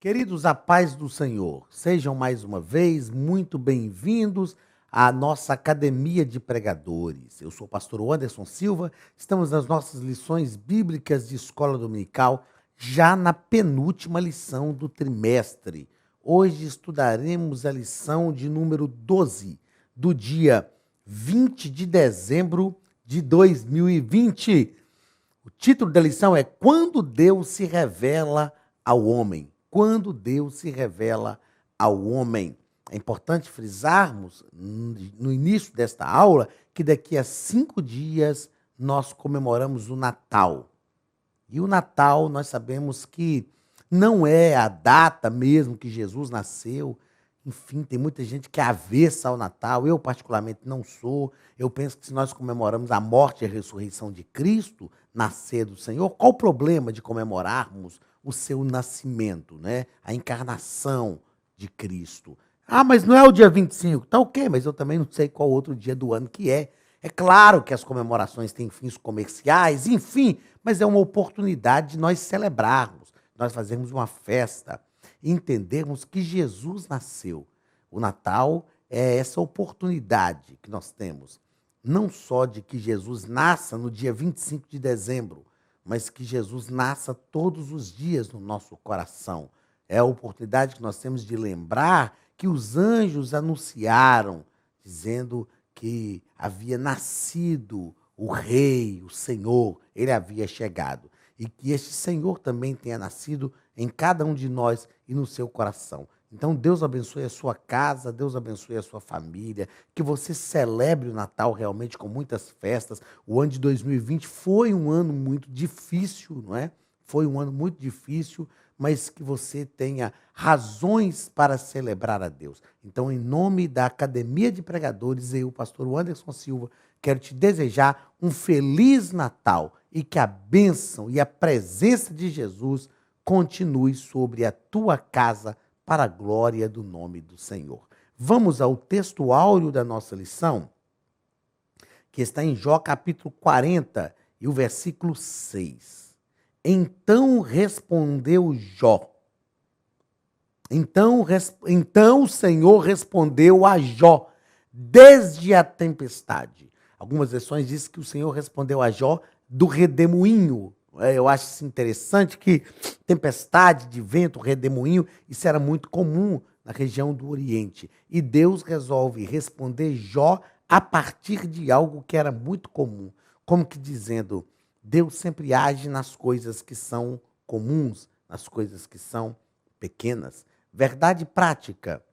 Queridos, a paz do Senhor, sejam mais uma vez muito bem-vindos à nossa Academia de Pregadores. Eu sou o pastor Anderson Silva, estamos nas nossas lições bíblicas de escola dominical, já na penúltima lição do trimestre. Hoje estudaremos a lição de número 12, do dia 20 de dezembro de 2020. O título da lição é Quando Deus se revela ao homem. Quando Deus se revela ao homem. É importante frisarmos no início desta aula que daqui a 5 dias nós comemoramos o Natal. E o Natal nós sabemos que não é a data mesmo que Jesus nasceu. Enfim, tem muita gente que é avessa ao Natal. Eu, particularmente, não sou. Eu penso que se nós comemoramos a morte e a ressurreição de Cristo, nascer do Senhor, qual o problema de comemorarmos o seu nascimento, né? A encarnação de Cristo? Ah, mas não é o dia 25. Tá ok, mas eu também não sei qual outro dia do ano que é. É claro que as comemorações têm fins comerciais, enfim, mas é uma oportunidade de nós celebrarmos, nós fazermos uma festa, entendermos que Jesus nasceu. O Natal é essa oportunidade que nós temos, não só de que Jesus nasça no dia 25 de dezembro, mas que Jesus nasça todos os dias no nosso coração. É a oportunidade que nós temos de lembrar que os anjos anunciaram, dizendo que havia nascido o Rei, o Senhor, ele havia chegado. E que este Senhor também tenha nascido em cada um de nós e no seu coração. Então, Deus abençoe a sua casa, Deus abençoe a sua família, que você celebre o Natal realmente com muitas festas. O ano de 2020 foi um ano muito difícil, não é? Foi um ano muito difícil, mas que você tenha razões para celebrar a Deus. Então, em nome da Academia de Pregadores, eu, pastor Anderson Silva, quero te desejar um feliz Natal e que a bênção e a presença de Jesus continue sobre a tua casa para a glória do nome do Senhor. Vamos ao texto áureo da nossa lição, que está em Jó capítulo 40 e o versículo 6. Então respondeu Jó. Então o Senhor respondeu a Jó desde a tempestade. Algumas versões dizem que o Senhor respondeu a Jó do redemoinho. Eu acho isso interessante que tempestade de vento, redemoinho, isso era muito comum na região do Oriente. E Deus resolve responder Jó a partir de algo que era muito comum. Como que dizendo, Deus sempre age nas coisas que são comuns, nas coisas que são pequenas. Verdade prática.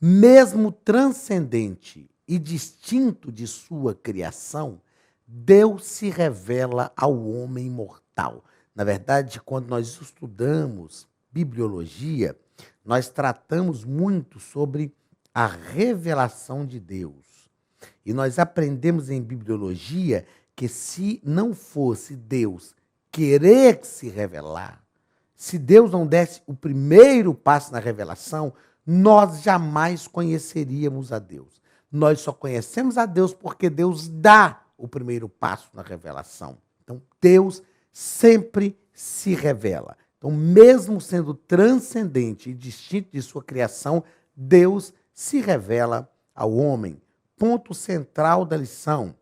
Mesmo transcendente e distinto de sua criação, Deus se revela ao homem mortal. Na verdade, quando nós estudamos bibliologia, nós tratamos muito sobre a revelação de Deus. E nós aprendemos em bibliologia que se não fosse Deus querer se revelar, se Deus não desse o primeiro passo na revelação, nós jamais conheceríamos a Deus. Nós só conhecemos a Deus porque Deus dá o primeiro passo na revelação. Então, Deus sempre se revela. Então, mesmo sendo transcendente e distinto de sua criação, Deus se revela ao homem. Ponto central da lição.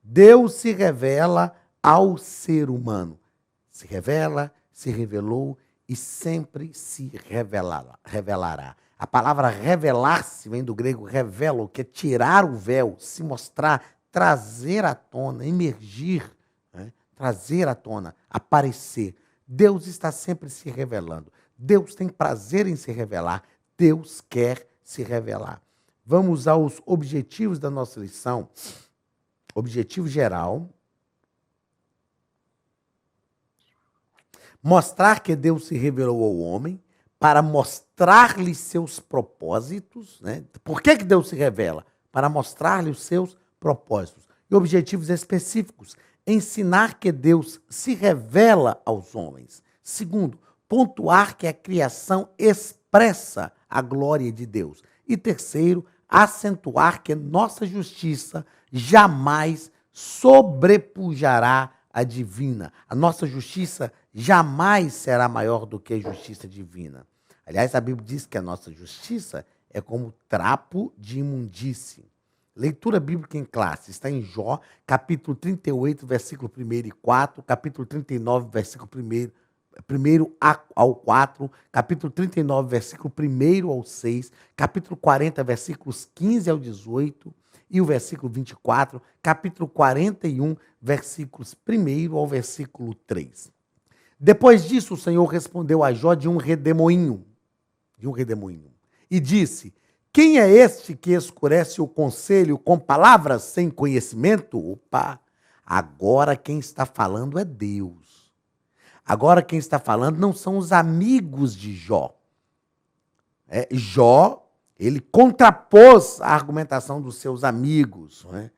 Deus se revela ao ser humano. Se revela, se revelou e sempre se revelará. A palavra revelar-se vem do grego revelo, que é tirar o véu, se mostrar, trazer à tona, emergir, né? Trazer à tona, aparecer. Deus está sempre se revelando. Deus tem prazer em se revelar. Deus quer se revelar. Vamos aos objetivos da nossa lição. Objetivo geral. Mostrar que Deus se revelou ao homem, para mostrar-lhe seus propósitos, né? Por que Deus se revela? Para mostrar-lhe os seus propósitos. E objetivos específicos. Ensinar que Deus se revela aos homens. Segundo, pontuar que a criação expressa a glória de Deus. E terceiro, acentuar que nossa justiça jamais sobrepujará a divina. A nossa justiça jamais será maior do que a justiça divina. Aliás, a Bíblia diz que a nossa justiça é como trapo de imundície. Leitura bíblica em classe, está em Jó, capítulo 38, versículo 1 e 4, capítulo 39, versículo 1 ao 4, capítulo 39, versículo 1 ao 6, capítulo 40, versículos 15 ao 18 e o versículo 24, capítulo 41, versículos 1 ao versículo 3. Depois disso, o Senhor respondeu a Jó de um redemoinho, e disse: quem é este que escurece o conselho com palavras sem conhecimento? Opa! Agora quem está falando é Deus. Agora quem está falando não são os amigos de Jó. Jó, ele contrapôs a argumentação dos seus amigos. Não é?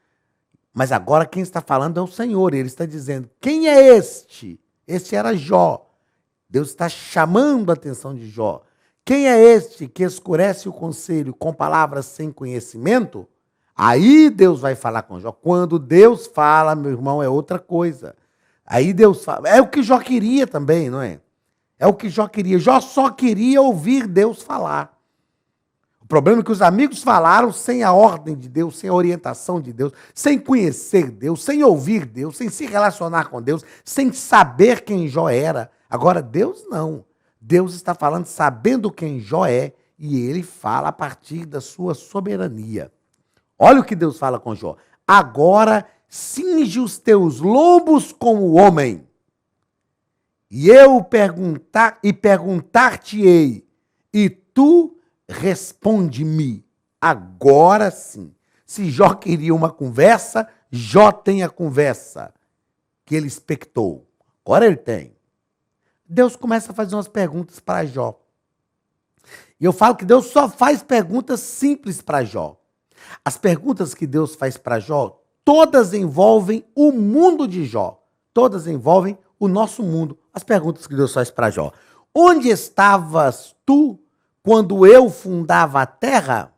Mas agora quem está falando é o Senhor. Ele está dizendo, quem é este? Este era Jó. Deus está chamando a atenção de Jó. Quem é este que escurece o conselho com palavras sem conhecimento? Aí Deus vai falar com Jó. Quando Deus fala, meu irmão, é outra coisa. Aí Deus fala. É o que Jó queria também, não é? É o que Jó queria. Jó só queria ouvir Deus falar. O problema é que os amigos falaram sem a ordem de Deus, sem a orientação de Deus, sem conhecer Deus, sem ouvir Deus, sem se relacionar com Deus, sem saber quem Jó era. Agora, Deus não. Deus está falando sabendo quem Jó é e ele fala a partir da sua soberania. Olha o que Deus fala com Jó. Agora cinge os teus lombos como homem. E eu perguntar-te-ei, e tu responde-me. Agora sim. Se Jó queria uma conversa, Jó tem a conversa que ele expectou. Agora ele tem. Deus começa a fazer umas perguntas para Jó. E eu falo que Deus só faz perguntas simples para Jó. As perguntas que Deus faz para Jó, todas envolvem o mundo de Jó. Todas envolvem o nosso mundo. As perguntas que Deus faz para Jó. Onde estavas tu quando eu fundava a terra?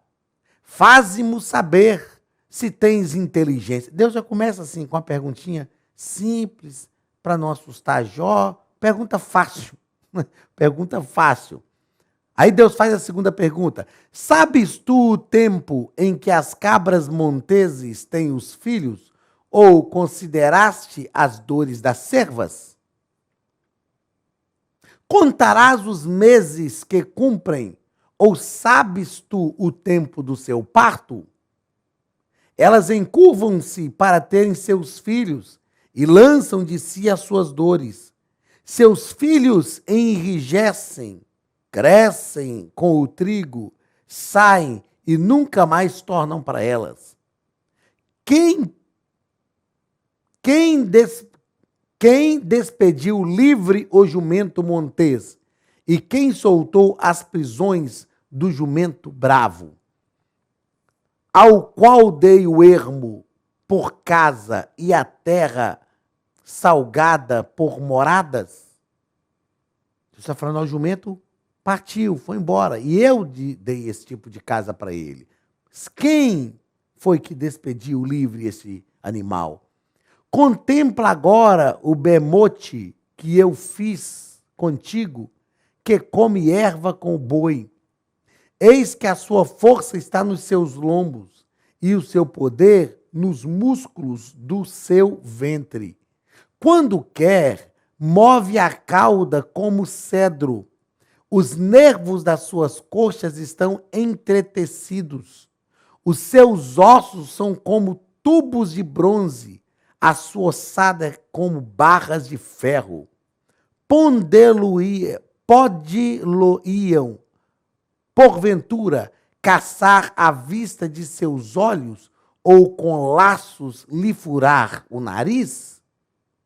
Faze-mo saber se tens inteligência. Deus já começa assim, com uma perguntinha simples, para não assustar Jó. Pergunta fácil. Pergunta fácil. Aí Deus faz a segunda pergunta. Sabes tu o tempo em que as cabras monteses têm os filhos? Ou consideraste as dores das servas? Contarás os meses que cumprem? Ou sabes tu o tempo do seu parto? Elas encurvam-se para terem seus filhos e lançam de si as suas dores. Seus filhos enrijecem, crescem com o trigo, saem e nunca mais tornam para elas. Quem despediu livre o jumento montês? E quem soltou as prisões do jumento bravo? Ao qual dei o ermo por casa e a terra salgada por moradas? Você está falando, o jumento partiu, foi embora. E eu dei esse tipo de casa para ele. Quem foi que despediu livre esse animal? Contempla agora o bemote que eu fiz contigo, que come erva com o boi. Eis que a sua força está nos seus lombos e o seu poder nos músculos do seu ventre. Quando quer, move a cauda como cedro. Os nervos das suas coxas estão entretecidos. Os seus ossos são como tubos de bronze. A sua ossada é como barras de ferro. Pode-lo-iam, porventura, caçar à vista de seus olhos ou com laços lhe furar o nariz?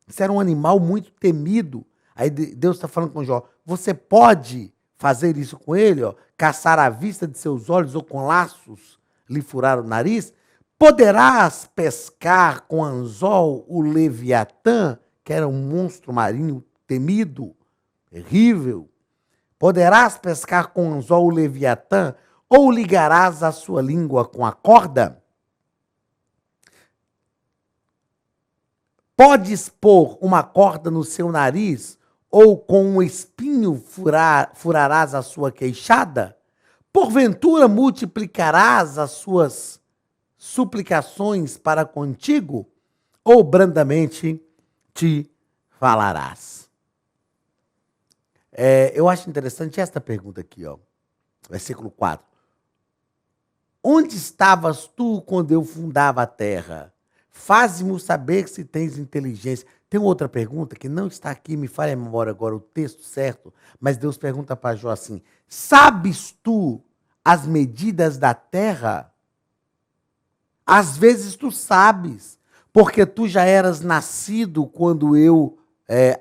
Isso era um animal muito temido. Aí Deus está falando com Jó, você pode fazer isso com ele? Ó, caçar à vista de seus olhos ou com laços lhe furar o nariz? Poderás pescar com anzol o Leviatã, que era um monstro marinho temido, terrível? Poderás pescar com anzol o Leviatã, ou ligarás a sua língua com a corda? Podes pôr uma corda no seu nariz, Ou com um espinho furarás a sua queixada? Porventura multiplicarás as suas suplicações para contigo? Ou brandamente te falarás? Eu acho interessante esta pergunta aqui, ó, versículo 4. Onde estavas tu quando eu fundava a terra? Faze-me saber se tens inteligência. Tem outra pergunta que não está aqui, me falha a memória agora o texto certo, mas Deus pergunta para Jó assim: sabes tu as medidas da terra? Às vezes tu sabes, porque tu já eras nascido quando eu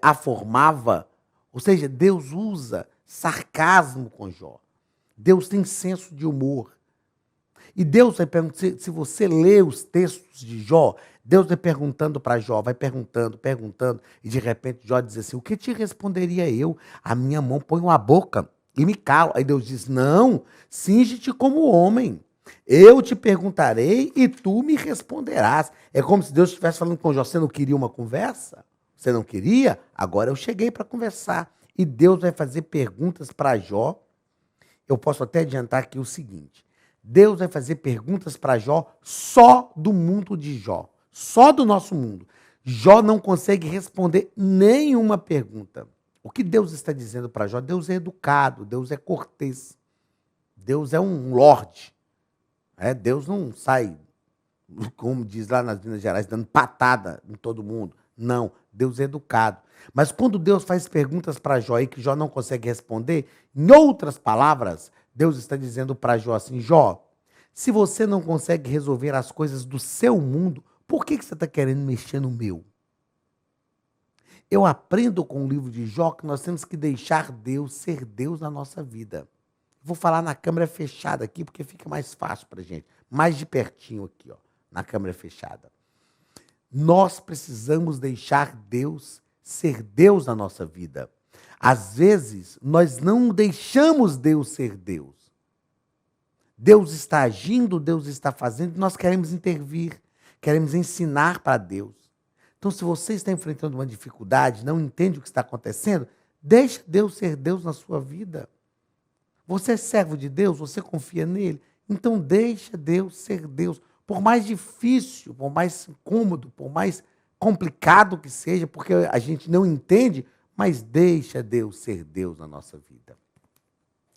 a formava. Ou seja, Deus usa sarcasmo com Jó. Deus tem senso de humor. E Deus vai perguntar, se você lê os textos de Jó, Deus vai perguntando para Jó, vai perguntando, e de repente Jó diz assim: o que te responderia eu? A minha mão põe uma boca e me calo. Aí Deus diz: não, singe-te como homem. Eu te perguntarei e tu me responderás. É como se Deus estivesse falando com Jó: você não queria uma conversa? Você não queria? Agora eu cheguei para conversar. E Deus vai fazer perguntas para Jó. Eu posso até adiantar aqui o seguinte: Deus vai fazer perguntas para Jó só do mundo de Jó, só do nosso mundo. Jó não consegue responder nenhuma pergunta. O que Deus está dizendo para Jó? Deus é educado, Deus é cortês, Deus é um lorde. Deus não sai, como diz lá nas Minas Gerais, dando patada em todo mundo. Não, Deus é educado. Mas quando Deus faz perguntas para Jó e que Jó não consegue responder, em outras palavras, Deus está dizendo para Jó assim: Jó, se você não consegue resolver as coisas do seu mundo, por que você está querendo mexer no meu? Eu aprendo com o livro de Jó que nós temos que deixar Deus ser Deus na nossa vida. Vou falar na câmera fechada aqui, porque fica mais fácil para a gente. Mais de pertinho aqui, ó, na câmera fechada. Nós precisamos deixar Deus ser Deus na nossa vida. Às vezes, nós não deixamos Deus ser Deus. Deus está agindo, Deus está fazendo, nós queremos intervir, queremos ensinar para Deus. Então, se você está enfrentando uma dificuldade, não entende o que está acontecendo, deixa Deus ser Deus na sua vida. Você é servo de Deus, você confia nele, então deixa Deus ser Deus. Por mais difícil, por mais incômodo, por mais complicado que seja, porque a gente não entende, mas deixa Deus ser Deus na nossa vida.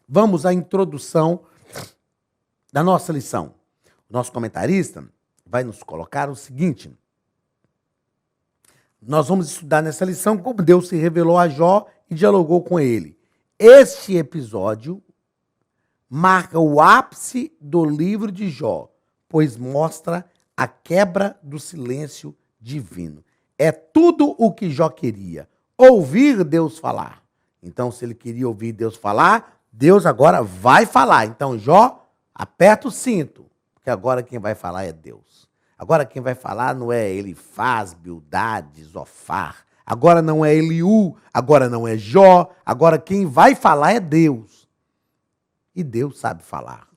Vamos à introdução da nossa lição. O nosso comentarista vai nos colocar o seguinte: nós vamos estudar nessa lição como Deus se revelou a Jó e dialogou com ele. Este episódio marca o ápice do livro de Jó, pois mostra a quebra do silêncio divino. É tudo o que Jó queria, ouvir Deus falar. Então, se ele queria ouvir Deus falar, Deus agora vai falar. Então, Jó, aperta o cinto, porque agora quem vai falar é Deus. Agora quem vai falar não é Elifaz, Bildade, Zofar. Agora não é Eliú, agora não é Jó. Agora quem vai falar é Deus. E Deus sabe falar.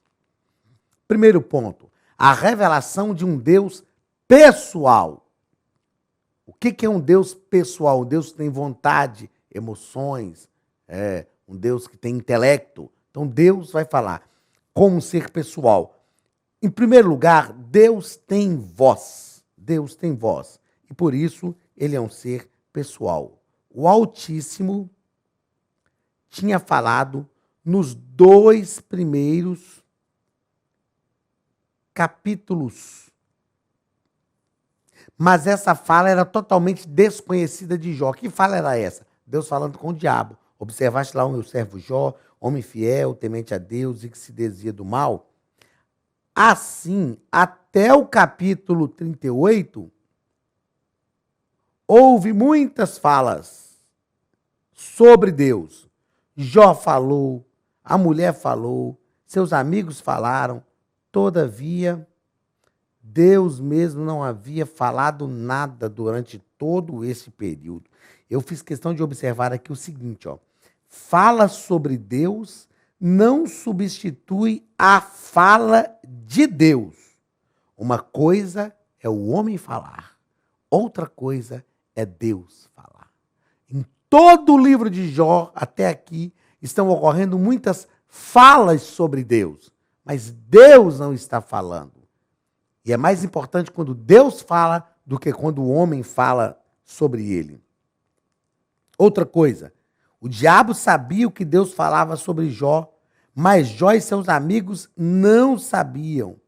Primeiro ponto, a revelação de um Deus pessoal. O que é um Deus pessoal? Um Deus que tem vontade, emoções, um Deus que tem intelecto. Então Deus vai falar como um ser pessoal. Em primeiro lugar, Deus tem voz. Deus tem voz. E por isso ele é um ser pessoal. O Altíssimo tinha falado nos 2 primeiros capítulos. Mas essa fala era totalmente desconhecida de Jó. Que fala era essa? Deus falando com o diabo. Observaste lá o meu servo Jó, homem fiel, temente a Deus e que se desvia do mal? Assim, até o capítulo 38, houve muitas falas sobre Deus. Jó falou, a mulher falou, seus amigos falaram, todavia, Deus mesmo não havia falado nada durante todo esse período. Eu fiz questão de observar aqui o seguinte, ó. Fala sobre Deus não substitui a fala de Deus. Uma coisa é o homem falar, outra coisa é Deus falar. Em todo o livro de Jó, até aqui, estão ocorrendo muitas falas sobre Deus, mas Deus não está falando. E é mais importante quando Deus fala do que quando o homem fala sobre ele. Outra coisa, o diabo sabia o que Deus falava sobre Jó, mas Jó e seus amigos não sabiam.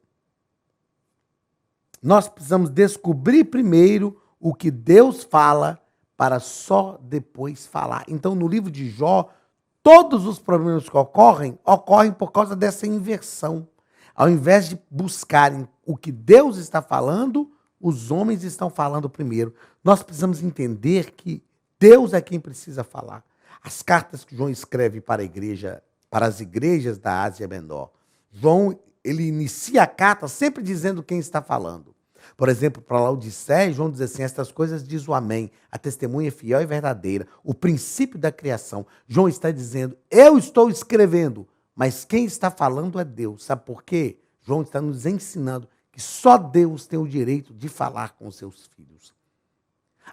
Nós precisamos descobrir primeiro o que Deus fala para só depois falar. Então, no livro de Jó, todos os problemas que ocorrem por causa dessa inversão. Ao invés de buscarem o que Deus está falando, os homens estão falando primeiro. Nós precisamos entender que Deus é quem precisa falar. As cartas que João escreve para a igreja, para as igrejas da Ásia Menor, João, ele inicia a carta sempre dizendo quem está falando. Por exemplo, para Laodiceia, João diz assim: estas coisas diz o Amém, a testemunha fiel e verdadeira, o princípio da criação. João está dizendo: eu estou escrevendo, mas quem está falando é Deus. Sabe por quê? João está nos ensinando que só Deus tem o direito de falar com seus filhos.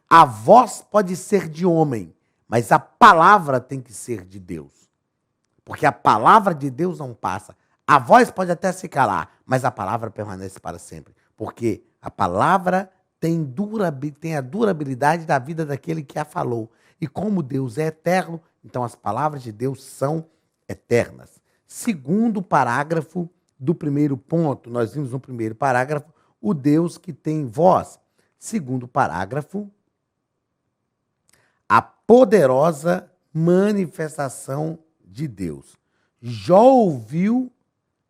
A voz pode ser de homem, mas a palavra tem que ser de Deus. Porque a palavra de Deus não passa. A voz pode até se calar, mas a palavra permanece para sempre. Porque a palavra tem a durabilidade da vida daquele que a falou. E como Deus é eterno, então as palavras de Deus são eternas. Segundo parágrafo do primeiro ponto, nós vimos no primeiro parágrafo o Deus que tem voz. Segundo parágrafo, a poderosa manifestação de Deus. Jó ouviu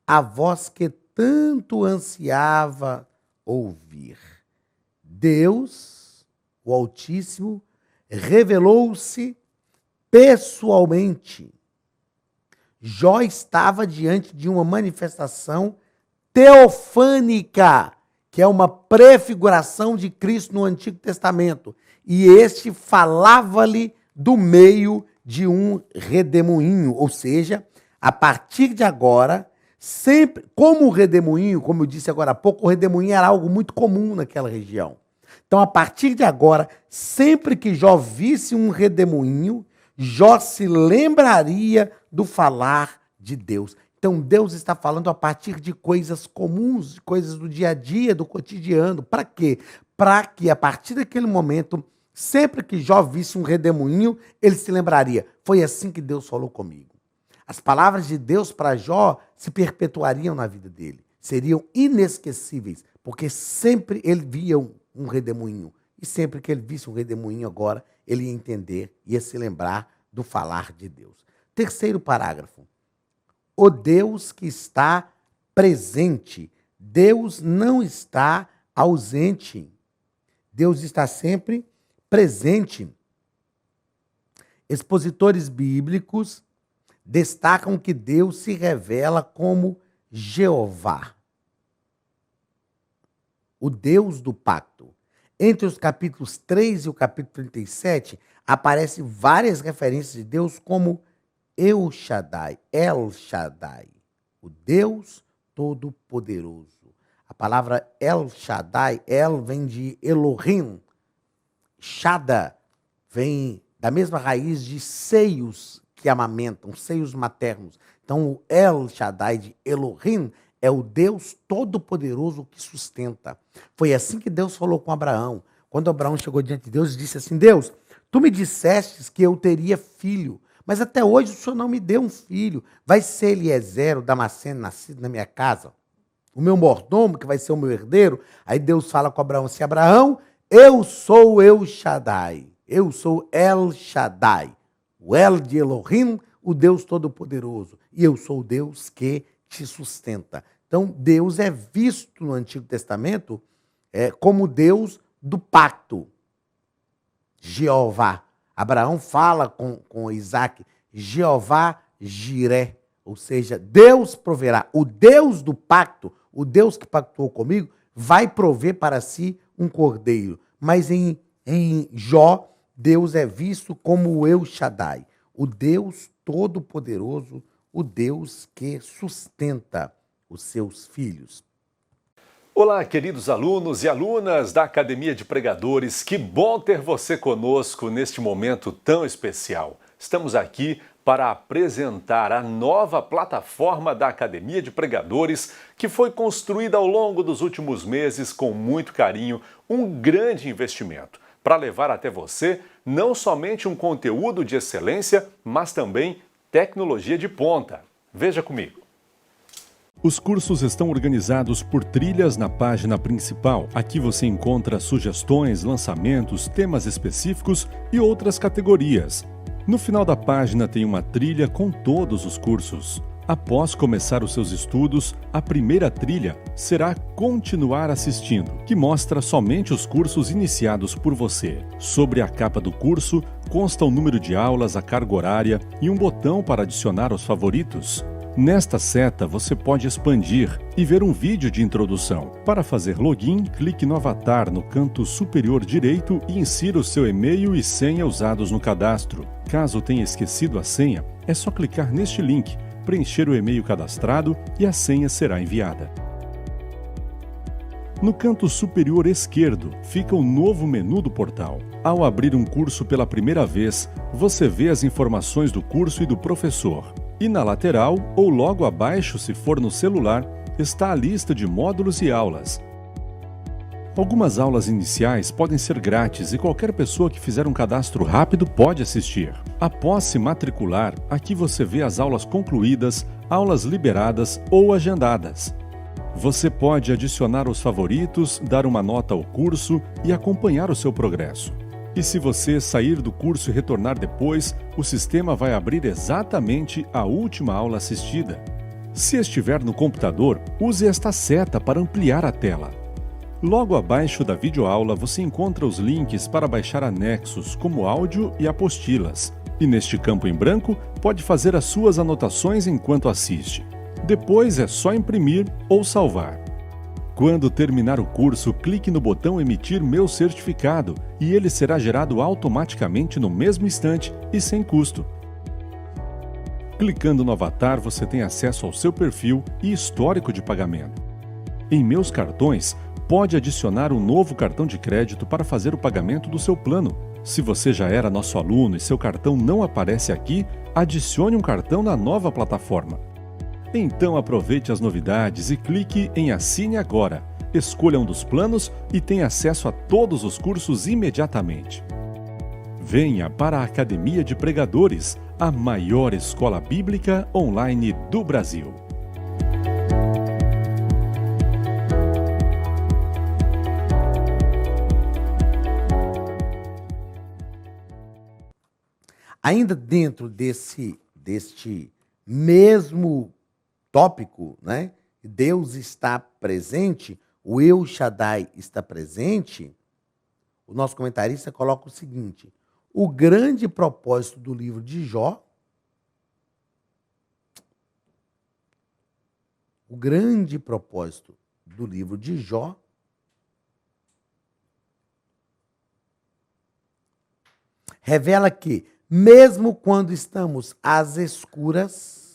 a voz que tanto ansiava ouvir. Deus, o Altíssimo, revelou-se pessoalmente. Jó estava diante de uma manifestação teofânica, que é uma prefiguração de Cristo no Antigo Testamento. E este falava-lhe do meio de um redemoinho, ou seja, a partir de agora, sempre, como o redemoinho, como eu disse agora há pouco, o redemoinho era algo muito comum naquela região. Então, a partir de agora, sempre que Jó visse um redemoinho, Jó se lembraria do falar de Deus. Então, Deus está falando a partir de coisas comuns, de coisas do dia a dia, do cotidiano. Para quê? Para que, a partir daquele momento, sempre que Jó visse um redemoinho, ele se lembraria: foi assim que Deus falou comigo. As palavras de Deus para Jó se perpetuariam na vida dele. Seriam inesquecíveis, porque sempre ele via um redemoinho. E sempre que ele visse um redemoinho agora, ele ia entender, ia se lembrar do falar de Deus. Terceiro parágrafo. O Deus que está presente. Deus não está ausente. Deus está sempre presente. Expositores bíblicos destacam que Deus se revela como Jeová, o Deus do pacto. Entre os capítulos 3 e o capítulo 37, aparecem várias referências de Deus como El Shaddai, o Deus Todo-Poderoso. A palavra El Shaddai, El vem de Elohim, Shada vem da mesma raiz de seios que amamentam, seios maternos. Então, o El Shaddai de Elohim é o Deus Todo-Poderoso que sustenta. Foi assim que Deus falou com Abraão. Quando Abraão chegou diante de Deus e disse assim: Deus, tu me dissestes que eu teria filho, mas até hoje o Senhor não me deu um filho. Vai ser Eliezer, o Damasceno, nascido na minha casa, o meu mordomo, que vai ser o meu herdeiro. Aí Deus fala com Abraão assim: Abraão, eu sou El Shaddai. Eu sou El Shaddai. O El de Elohim, o Deus Todo-Poderoso. E eu sou o Deus que te sustenta. Então, Deus é visto no Antigo Testamento como Deus do pacto. Jeová. Abraão fala com Isaac, Jeová Jiré. Ou seja, Deus proverá. O Deus do pacto, o Deus que pactuou comigo, vai prover para si um cordeiro. Mas em Jó, Deus é visto como o El Shaddai, o Deus Todo-Poderoso, o Deus que sustenta os seus filhos. Olá, queridos alunos e alunas da Academia de Pregadores, que bom ter você conosco neste momento tão especial. Estamos aqui para apresentar a nova plataforma da Academia de Pregadores, que foi construída ao longo dos últimos meses com muito carinho, um grande investimento, para levar até você não somente um conteúdo de excelência, mas também tecnologia de ponta. Veja comigo. Os cursos estão organizados por trilhas na página principal. Aqui você encontra sugestões, lançamentos, temas específicos e outras categorias. No final da página tem uma trilha com todos os cursos. Após começar os seus estudos, a primeira trilha será Continuar assistindo, que mostra somente os cursos iniciados por você. Sobre a capa do curso, consta o número de aulas, a carga horária e um botão para adicionar os favoritos. Nesta seta, você pode expandir e ver um vídeo de introdução. Para fazer login, clique no avatar no canto superior direito e insira o seu e-mail e senha usados no cadastro. Caso tenha esquecido a senha, é só clicar neste link, preencher o e-mail cadastrado e a senha será enviada. No canto superior esquerdo fica o novo menu do portal. Ao abrir um curso pela primeira vez, você vê as informações do curso e do professor. E na lateral, ou logo abaixo se for no celular, está a lista de módulos e aulas. Algumas aulas iniciais podem ser grátis e qualquer pessoa que fizer um cadastro rápido pode assistir. Após se matricular, aqui você vê as aulas concluídas, aulas liberadas ou agendadas. Você pode adicionar os favoritos, dar uma nota ao curso e acompanhar o seu progresso. E se você sair do curso e retornar depois, o sistema vai abrir exatamente a última aula assistida. Se estiver no computador, use esta seta para ampliar a tela. Logo abaixo da videoaula você encontra os links para baixar anexos, como áudio e apostilas. E neste campo em branco, pode fazer as suas anotações enquanto assiste. Depois é só imprimir ou salvar. Quando terminar o curso, clique no botão Emitir meu certificado e ele será gerado automaticamente no mesmo instante e sem custo. Clicando no avatar, você tem acesso ao seu perfil e histórico de pagamento. Em Meus Cartões, pode adicionar um novo cartão de crédito para fazer o pagamento do seu plano. Se você já era nosso aluno e seu cartão não aparece aqui, adicione um cartão na nova plataforma. Então aproveite as novidades e clique em Assine Agora. Escolha um dos planos e tenha acesso a todos os cursos imediatamente. Venha para a Academia de Pregadores, a maior escola bíblica online do Brasil. Ainda dentro deste mesmo tópico, né? Deus está presente, o El Shaddai está presente, o nosso comentarista coloca o seguinte: o grande propósito do livro de Jó, revela que, mesmo quando estamos às escuras,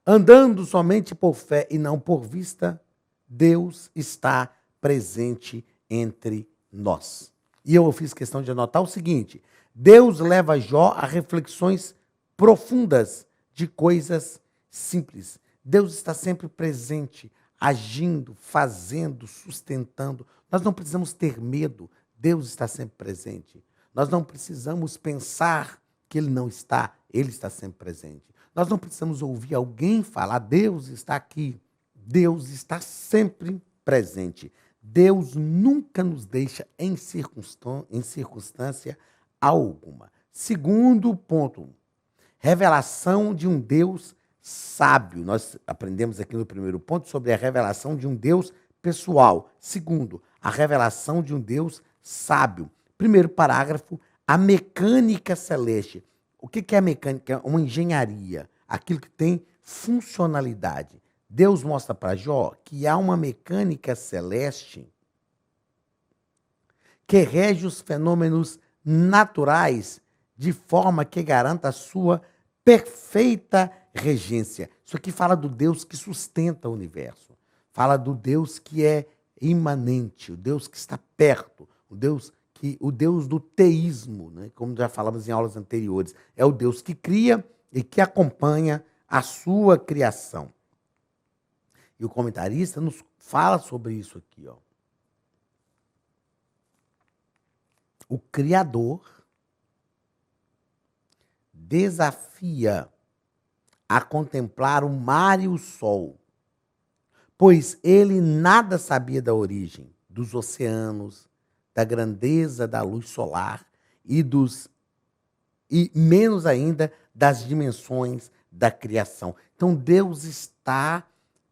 andando somente por fé e não por vista, Deus está presente entre nós. E eu fiz questão de anotar o seguinte: Deus leva Jó a reflexões profundas de coisas simples. Deus está sempre presente, agindo, fazendo, sustentando. Nós não precisamos ter medo, Deus está sempre presente. Nós não precisamos pensar que Ele não está, Ele está sempre presente. Nós não precisamos ouvir alguém falar, Deus está aqui. Deus está sempre presente. Deus nunca nos deixa em circunstância alguma. Segundo ponto, revelação de um Deus sábio. Nós aprendemos aqui no primeiro ponto sobre a revelação de um Deus pessoal. Segundo, a revelação de um Deus sábio. Primeiro parágrafo, a mecânica celeste. O que é a mecânica? É uma engenharia, aquilo que tem funcionalidade. Deus mostra para Jó que há uma mecânica celeste que rege os fenômenos naturais de forma que garanta a sua perfeita regência. Isso aqui fala do Deus que sustenta o universo. Fala do Deus que é imanente, o Deus que está perto, o Deus do teísmo, né? Como já falamos em aulas anteriores, é o Deus que cria e que acompanha a sua criação. E o comentarista nos fala sobre isso aqui, ó. O Criador desafia a contemplar o mar e o sol, pois ele nada sabia da origem dos oceanos, da grandeza da luz solar e menos ainda das dimensões da criação. Então Deus está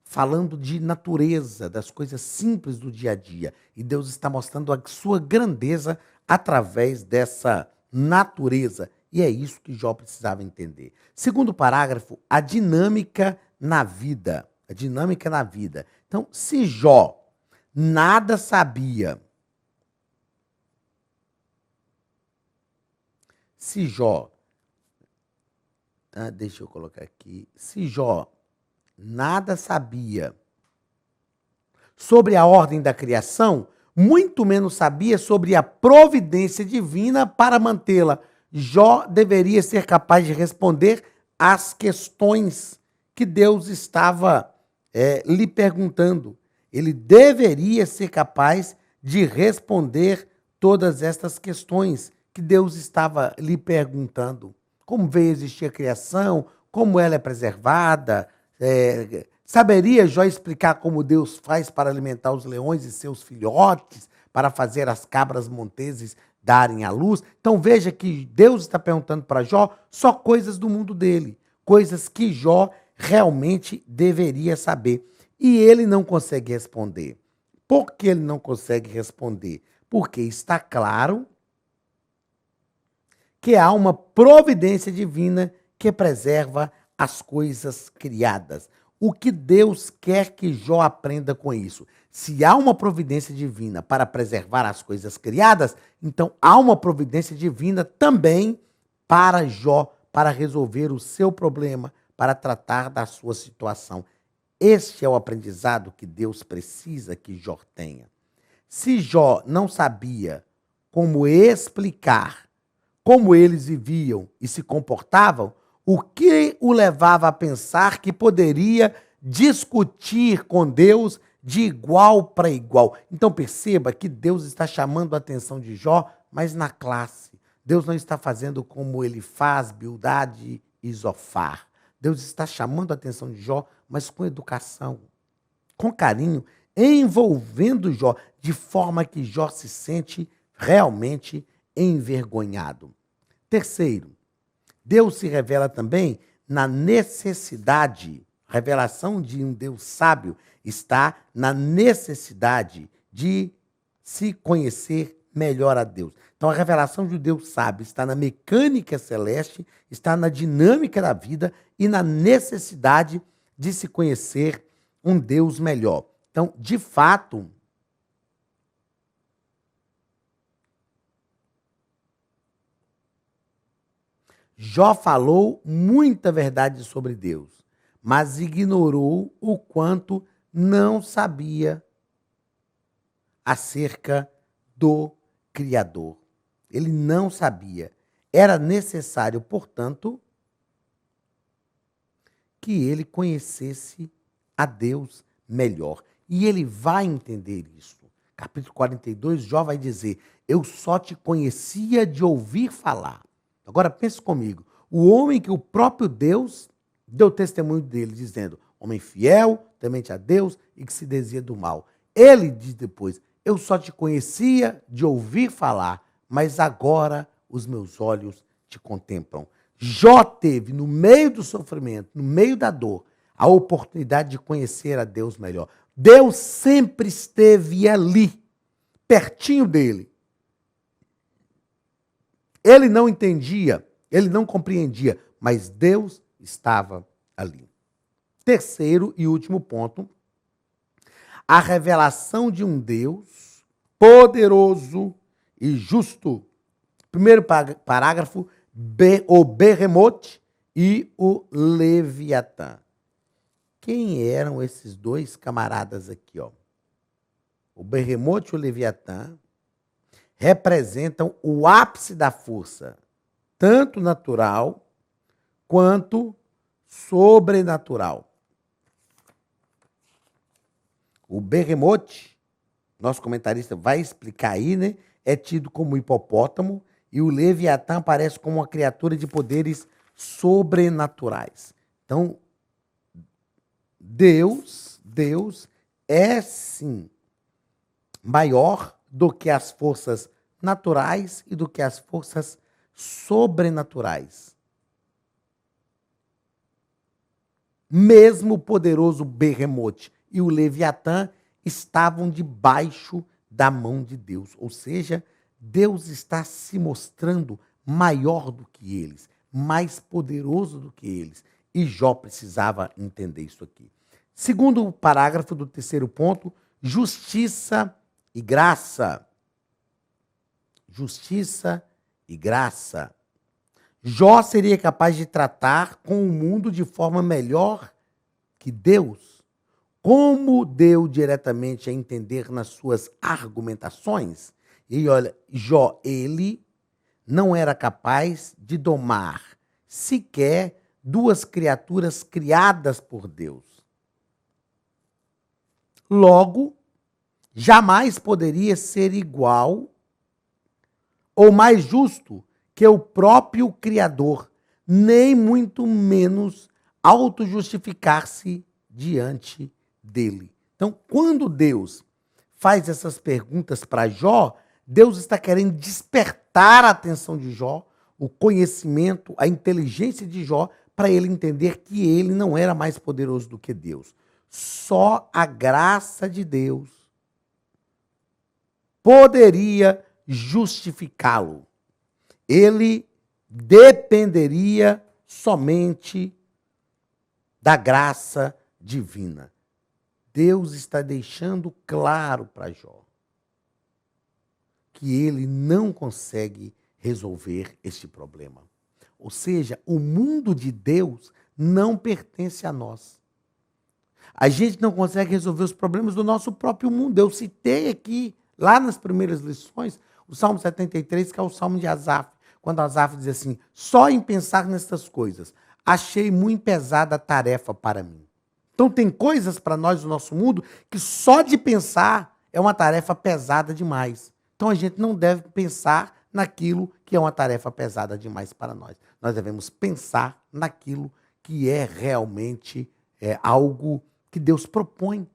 falando de natureza, das coisas simples do dia a dia, e Deus está mostrando a sua grandeza através dessa natureza. E é isso que Jó precisava entender. Segundo parágrafo, a dinâmica na vida. A dinâmica na vida. Então, se Jó nada sabia, se Jó nada sabia sobre a ordem da criação, muito menos sabia sobre a providência divina para mantê-la. Jó deveria ser capaz de responder às questões que Deus estava lhe perguntando. Ele deveria ser capaz de responder todas estas questões que Deus estava lhe perguntando. Como veio existir a criação, como ela é preservada, saberia Jó explicar como Deus faz para alimentar os leões e seus filhotes, para fazer as cabras monteses darem à luz? Então veja que Deus está perguntando para Jó só coisas do mundo dele, coisas que Jó realmente deveria saber. E ele não consegue responder. Por que ele não consegue responder? Porque está claro que há uma providência divina que preserva as coisas criadas. O que Deus quer que Jó aprenda com isso? Se há uma providência divina para preservar as coisas criadas, então há uma providência divina também para Jó, para resolver o seu problema, para tratar da sua situação. Este é o aprendizado que Deus precisa que Jó tenha. Se Jó não sabia como explicar como eles viviam e se comportavam, o que o levava a pensar que poderia discutir com Deus de igual para igual? Então perceba que Deus está chamando a atenção de Jó, mas na classe. Deus não está fazendo como ele faz, Bildade e Zofar. Deus está chamando a atenção de Jó, mas com educação, com carinho, envolvendo Jó, de forma que Jó se sente realmente envergonhado. Terceiro, Deus se revela também na necessidade, a revelação de um Deus sábio está na necessidade de se conhecer melhor a Deus. Então a revelação de um Deus sábio está na mecânica celeste, está na dinâmica da vida e na necessidade de se conhecer um Deus melhor. Então, de fato, Jó falou muita verdade sobre Deus, mas ignorou o quanto não sabia acerca do Criador. Ele não sabia. Era necessário, portanto, que ele conhecesse a Deus melhor. E ele vai entender isso. Capítulo 42, Jó vai dizer: eu só te conhecia de ouvir falar. Agora pense comigo, o homem que o próprio Deus deu testemunho dele, dizendo: homem fiel, temente a Deus e que se desvia do mal. Ele diz depois: eu só te conhecia de ouvir falar, mas agora os meus olhos te contemplam. Jó teve, no meio do sofrimento, no meio da dor, a oportunidade de conhecer a Deus melhor. Deus sempre esteve ali, pertinho dele. Ele não entendia, ele não compreendia, mas Deus estava ali. Terceiro e último ponto, a revelação de um Deus poderoso e justo. Primeiro parágrafo, o Behemoth e o Leviatã. quem eram esses dois camaradas aqui, ó. O Berremote e o Leviatã representam o ápice da força, tanto natural quanto sobrenatural. O Berremote, nosso comentarista vai explicar aí, né? É tido como hipopótamo, e o Leviatã aparece como uma criatura de poderes sobrenaturais. Então, Deus é sim maior do que as forças naturais e do que as forças sobrenaturais. Mesmo o poderoso Berremote e o Leviatã estavam debaixo da mão de Deus. Ou seja, Deus está se mostrando maior do que eles, mais poderoso do que eles. E Jó precisava entender isso aqui. Segundo o parágrafo do terceiro ponto, justiça e graça. Justiça e graça. Jó seria capaz de tratar com o mundo de forma melhor que Deus. Como deu diretamente a entender nas suas argumentações? E olha, Jó, ele não era capaz de domar sequer duas criaturas criadas por Deus. Logo, jamais poderia ser igual ou mais justo que o próprio Criador, nem muito menos auto-justificar-se diante dele. Então, quando Deus faz essas perguntas para Jó, Deus está querendo despertar a atenção de Jó, o conhecimento, a inteligência de Jó, para ele entender que ele não era mais poderoso do que Deus. Só a graça de Deus poderia justificá-lo. Ele dependeria somente da graça divina. Deus está deixando claro para Jó que ele não consegue resolver este problema. Ou seja, o mundo de Deus não pertence a nós. A gente não consegue resolver os problemas do nosso próprio mundo. Eu citei aqui, lá nas primeiras lições, o Salmo 73, que é o Salmo de Asaf, quando Asaf diz assim: só em pensar nessas coisas, achei muito pesada a tarefa para mim. Então tem coisas para nós no nosso mundo que só de pensar é uma tarefa pesada demais. Então a gente não deve pensar naquilo que é uma tarefa pesada demais para nós. Nós devemos pensar naquilo que é realmente algo que Deus propõe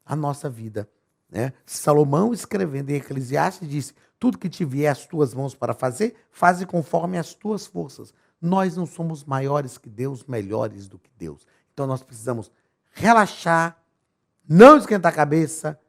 à nossa vida. Né? Salomão, escrevendo em Eclesiastes, disse: tudo que te vier às tuas mãos para fazer, faze conforme as tuas forças. Nós não somos maiores que Deus, melhores do que Deus. Então nós precisamos relaxar, não esquentar a cabeça,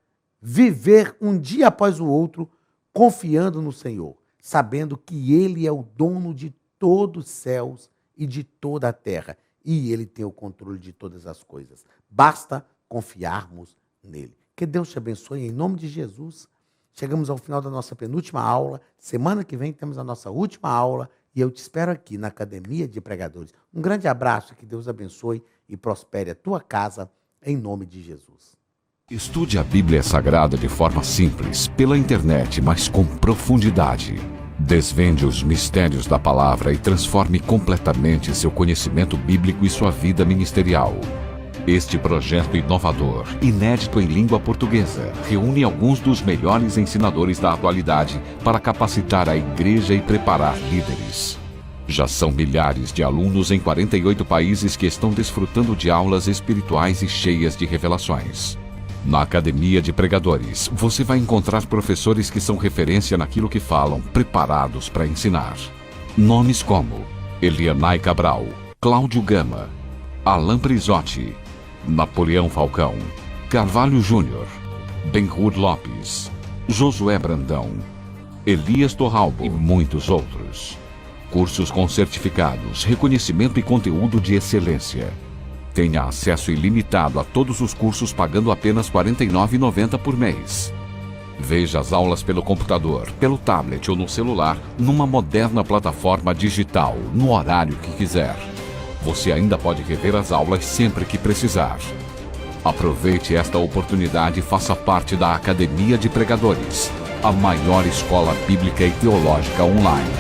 viver um dia após o outro, confiando no Senhor, sabendo que Ele é o dono de todos os céus e de toda a terra. E Ele tem o controle de todas as coisas. Basta confiarmos nele. Que Deus te abençoe em nome de Jesus. Chegamos ao final da nossa penúltima aula. Semana que vem temos a nossa última aula e eu te espero aqui na Academia de Pregadores. Um grande abraço, que Deus abençoe e prospere a tua casa em nome de Jesus. Estude a Bíblia Sagrada de forma simples, pela internet, mas com profundidade. Desvende os mistérios da palavra e transforme completamente seu conhecimento bíblico e sua vida ministerial. Este projeto inovador, inédito em língua portuguesa, reúne alguns dos melhores ensinadores da atualidade para capacitar a igreja e preparar líderes. Já são milhares de alunos em 48 países que estão desfrutando de aulas espirituais e cheias de revelações. Na Academia de Pregadores, você vai encontrar professores que são referência naquilo que falam, preparados para ensinar. Nomes como Elianai Cabral, Cláudio Gama, Alain Prisotti, Napoleão Falcão, Carvalho Júnior, Benhur Lopes, Josué Brandão, Elias Torralbo e muitos outros. Cursos com certificados, reconhecimento e conteúdo de excelência. Tenha acesso ilimitado a todos os cursos pagando apenas R$ 49,90 por mês. Veja as aulas pelo computador, pelo tablet ou no celular, numa moderna plataforma digital, no horário que quiser. Você ainda pode rever as aulas sempre que precisar. Aproveite esta oportunidade e faça parte da Academia de Pregadores, a maior escola bíblica e teológica online.